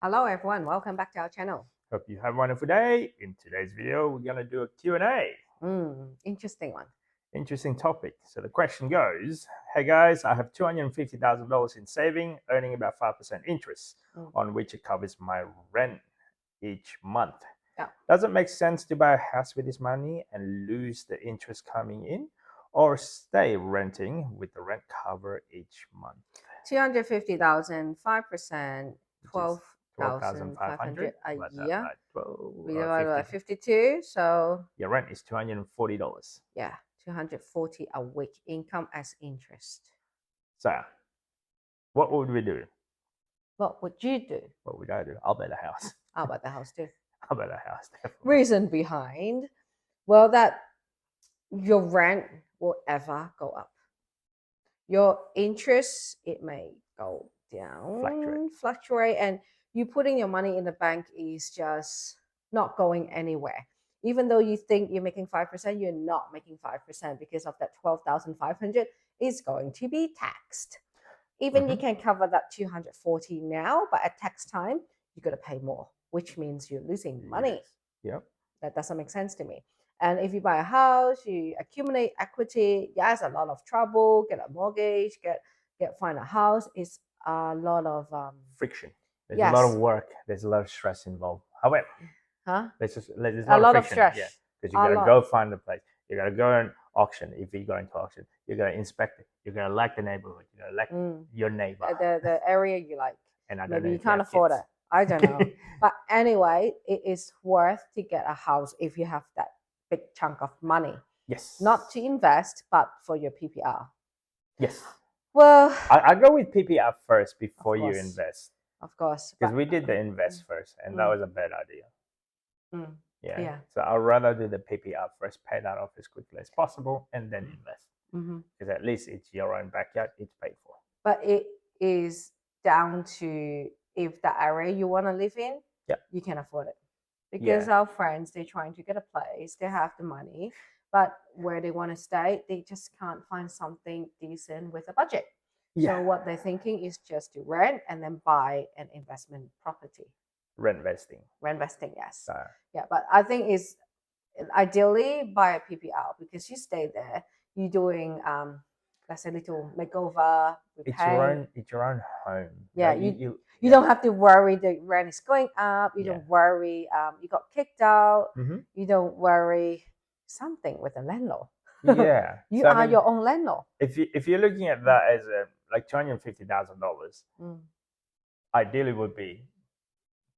Hello everyone, welcome back to our channel. Hope you have a wonderful day. In today's video, we're going to do a Q&A. Interesting one. Interesting topic. So the question goes, hey guys, I have $250,000 in saving, earning about 5% interest, on which it covers my rent each month. Yeah. Does it make sense to buy a house with this money and lose the interest coming in, or stay renting with the rent cover each month? 250,000, 5%, 12,500 a year. We divided by 52, so your rent is $240. yeah, 240 a week income as interest. So, what would we do? What would you do? What would I do? I'll buy the house. I'll buy the house too. I'll buy the house. Definitely. Reason behind, well, that your rent will ever go up. Your interest, it may go down, fluctuate, and you putting your money in the bank is just not going anywhere. Even though you think you're making 5%, you're not making 5% because of that 12,500 is going to be taxed. Even you can cover that 240 now, but at tax time, you got to pay more, which means you're losing money. Yep. That doesn't make sense to me. And if you buy a house, you accumulate equity. Yes, a lot of trouble. Get a mortgage. Find a house. It's a lot of friction. There's a lot of work. There's a lot of stress involved. However, there's a lot of stress. Yeah, because you gotta go find the place. You gotta go and auction. If you go into auction, you gotta inspect it. You're gonna like the neighborhood. You gotta like your neighbor. The area you like. And I maybe you can't afford it. I don't know. But anyway, it is worth to get a house if you have that big chunk of money. Yes. Not to invest, but for your PPR. Yes. Well, I go with PPR first before you invest. Of course. Because we did the invest first, and that was a bad idea. Yeah. So I'd rather do the PPR first, pay that off as quickly as possible, and then invest. Because at least it's your own backyard, it's paid for. But it is down to if the area you want to live in, you can afford it. Because our friends, they're trying to get a place, they have the money, but where they want to stay, they just can't find something decent with a budget. So what they're thinking is just to rent and then buy an investment property. Rent vesting, yes. Yeah, but I think it's ideally buy a PPR because you stay there, you're doing let's say little makeover. It's your own home. Yeah, you don't have to worry the rent is going up. You don't worry you got kicked out. You don't worry something with a landlord. Yeah, you are your own landlord. If you're looking at that as like $250,000, ideally would be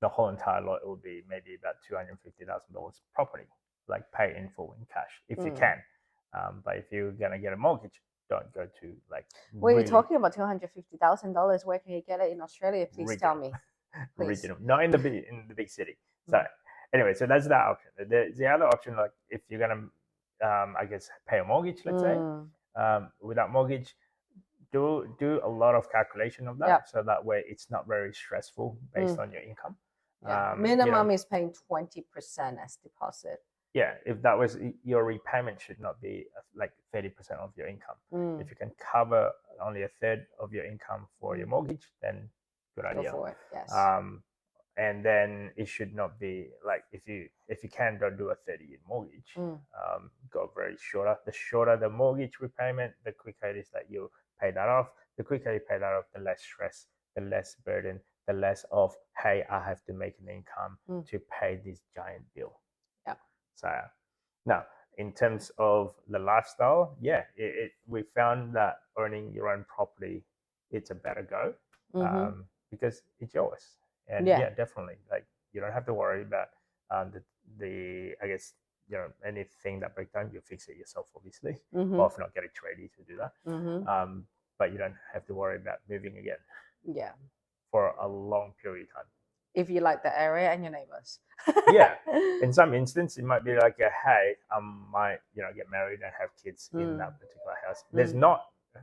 the whole entire lot. It would be maybe about $250,000 property, like pay in full in cash if you can. But if you're gonna get a mortgage, don't go to like. Well, you're talking about $250,000. Where can you get it in Australia? Please tell me. Regional, not in the big city. So anyway, so that's that option. The other option, like if you're gonna, I guess, pay a mortgage, let's say, without mortgage, do a lot of calculation of that, so that way it's not very stressful based on your income. Minimum is paying 20% as deposit. Yeah, if that was your repayment, should not be like 30% of your income. If you can cover only a third of your income for your mortgage, then good idea. Go for it. Yes. And then it should not be like if you can, don't do a 30-year mortgage. Go very shorter. The shorter the mortgage repayment, the quicker it is that you pay that off. The quicker you pay that off, the less stress, the less burden, the less of, hey, I have to make an income to pay this giant bill. Yeah. So now, in terms of the lifestyle, we found that owning your own property, it's a better go because it's yours. And definitely, like you don't have to worry about the I guess, anything that breaks down, you fix it yourself, obviously, or if not, get a tradie to do that. But you don't have to worry about moving again. Yeah. For a long period of time. If you like the area and your neighbors. In some instance, it might be like hey, I might get married and have kids in that particular house.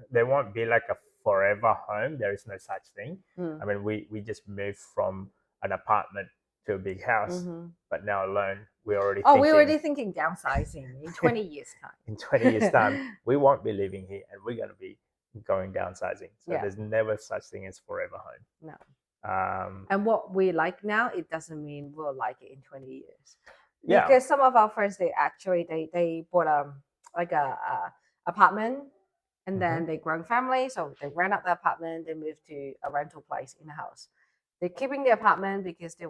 There won't be like a forever home. There is no such thing. I mean, we just moved from an apartment to a big house, but now alone, we're already thinking downsizing in 20 years time. In 20 years time, we won't be living here, and we're going to be going downsizing. So there's never such thing as forever home. No. And what we like now, it doesn't mean we'll like it in 20 years. Yeah. Because some of our friends, they bought like a apartment, and then they grown family, so they rent out the apartment, they move to a rental place in a house. They're keeping the apartment because they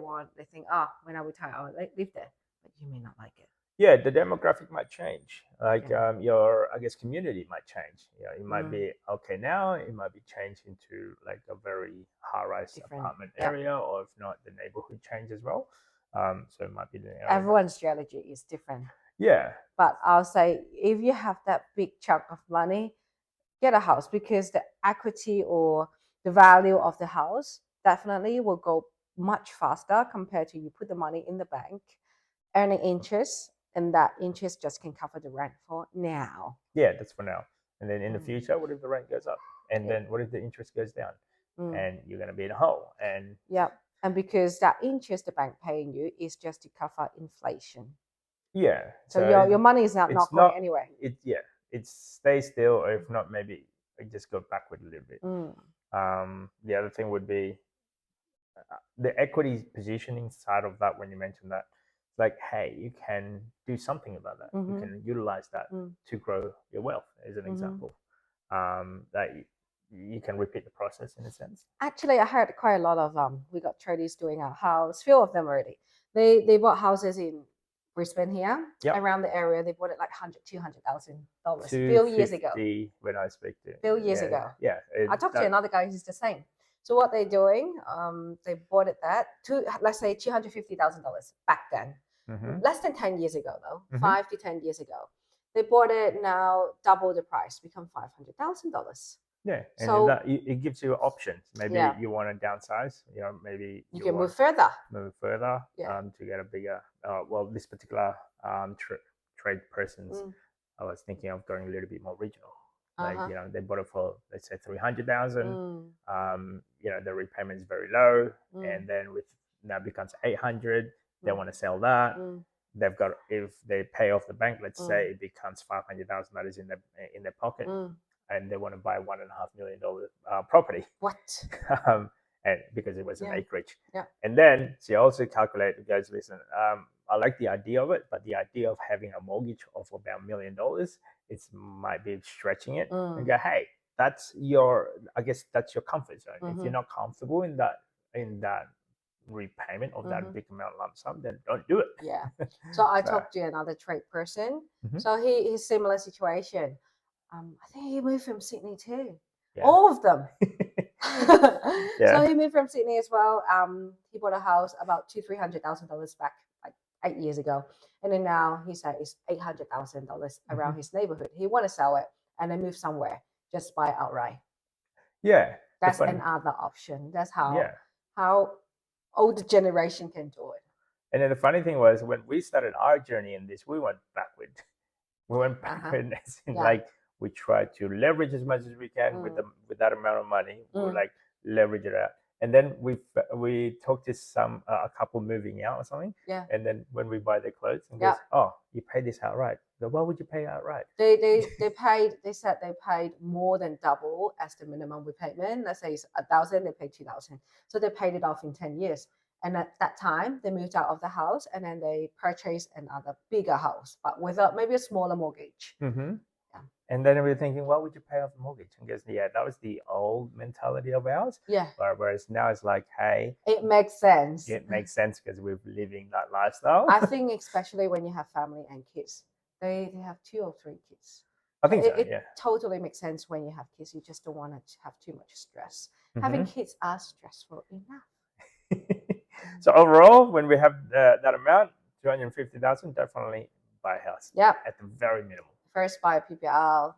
think, oh, when I retire, I'll live there. But you may not like it. Yeah, the demographic might change. Like Yeah. your, I guess, community might change. You know, it might be okay now. It might be changed into like a very high-rise Different. apartment Yep. area, or if not, the neighborhood change as well. So it might be the area. Everyone's strategy is different. Yeah. But I'll say if you have that big chunk of money, get a house, because the equity or the value of the house definitely will go much faster compared to you put the money in the bank, earning interest, and that interest just can cover the rent for now. Yeah, that's for now. And then in the future, what if the rent goes up? And Yeah. then what if the interest goes down? And you're going to be in a hole. And yeah, and because that interest the bank paying you is just to cover inflation. yeah, So your money is not it's going anywhere. It stays still, or if not, maybe it just go backward a little bit. The other thing would be the equity positioning side of that. When you mentioned that, like, hey, you can do something about that. You can utilize that to grow your wealth, as an example. That you can repeat the process in a sense. Actually, I heard quite a lot of we got tradies doing our house. Few of them already. They bought houses in Brisbane here, around the area. They bought it like $200,000 few years ago. When I speak to few years ago. Yeah, I talked to another guy who's the same. So what they're doing, they bought it let's say $250,000 back then. Less than 10 years ago though, 5 to 10 years ago. They bought it now double the price, become $500,000. Yeah, and so it gives you options. Maybe you want to downsize. You know, maybe you can move further. To get a bigger. Well, this particular trade person's, I was thinking of going a little bit more regional. Like they bought it for, let's say, 300,000. You know, the repayment is very low, and then with now becomes 800. They want to sell that. They've got, if they pay off the bank, let's say it becomes $500,000 in their pocket. And they want to buy $1.5 million property. What? And because it was an acreage. Yeah. And then she also calculated, guys, listen, I like the idea of it, but the idea of having a mortgage of about $1 million, it might be stretching it. And go, hey, that's your comfort zone. If you're not comfortable in that repayment of that big amount lump sum, then don't do it. Yeah. So I talked to another trade person. So he's similar situation. I think he moved from Sydney too. Yeah. All of them. So he moved from Sydney as well. He bought a house about $200,000-$300,000 back like 8 years ago, and then now he said it's $800,000 around his neighborhood. He want to sell it and then move somewhere, just buy it outright. Yeah, that's another option. That's how older generation can do it. And then the funny thing was, when we started our journey in this, we went backward. Like, we try to leverage as much as we can with that amount of money. We like leverage it out, and then we talk to a couple moving out or something. Yeah. And then when we buy their clothes, and goes, oh, you pay this outright. So why would you pay outright? They paid. They said they paid more than double as the minimum repayment. Let's say it's $1,000. They paid $2,000. So they paid it off in 10 years. And at that time, they moved out of the house, and then they purchased another bigger house, but with maybe a smaller mortgage. And then we're thinking, why would you pay off the mortgage? And goes, yeah, that was the old mentality of ours. Yeah. Whereas now it's like, hey, it makes sense. It makes sense because we're living that lifestyle. I think especially when you have family and kids, they have 2 or 3 kids. I think it totally makes sense when you have kids. You just don't want to have too much stress. Having kids are stressful enough. So overall, when we have that amount, 250,000, definitely buy a house. Yeah. At the very minimum. First, buy a PPR,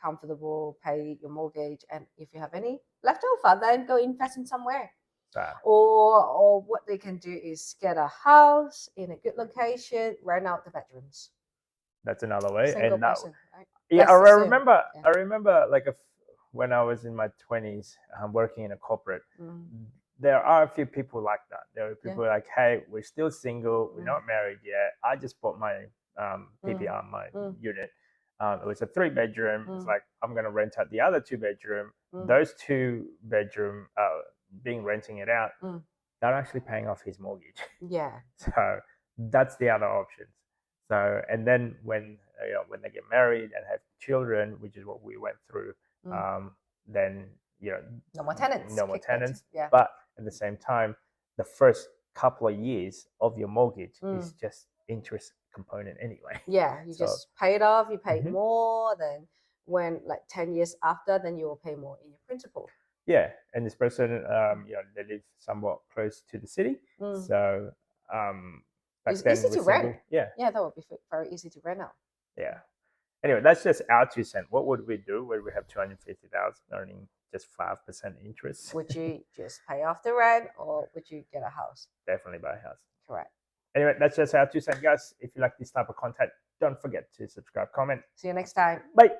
comfortable, pay your mortgage, and if you have any left over, then go invest in somewhere. Or what they can do is get a house in a good location, rent out the bedrooms. That's another way. Single person, right? Yeah, I remember like when I was in my 20s, working in a corporate. There are a few people like that. There are people like, hey, we're still single, we're not married yet. I just bought my PPR, my unit. It was a 3-bedroom. It's like, I'm going to rent out the other 2-bedroom. Those 2-bedroom, being renting it out, they're actually paying off his mortgage. Yeah. So that's the other options. So, and then when when they get married and have children, which is what we went through, then No more tenants. no more tenants. Yeah. But at the same time, the first couple of years of your mortgage is just interest component anyway. Yeah, you So, just pay it off. You pay more than when like 10 years after, then you will pay more in your principal. Yeah, and this person, they live somewhat close to the city, so it's easy to rent. Yeah, that would be very easy to rent out. Yeah. Anyway, that's just our 2 cents. What would we do when we have 250,000 earning just 5% interest? Would you just pay off the rent, or would you get a house? Definitely buy a house. Correct. Anyway, that's just our 2 cents, guys. If you like this type of content, don't forget to subscribe, comment. See you next time. Bye.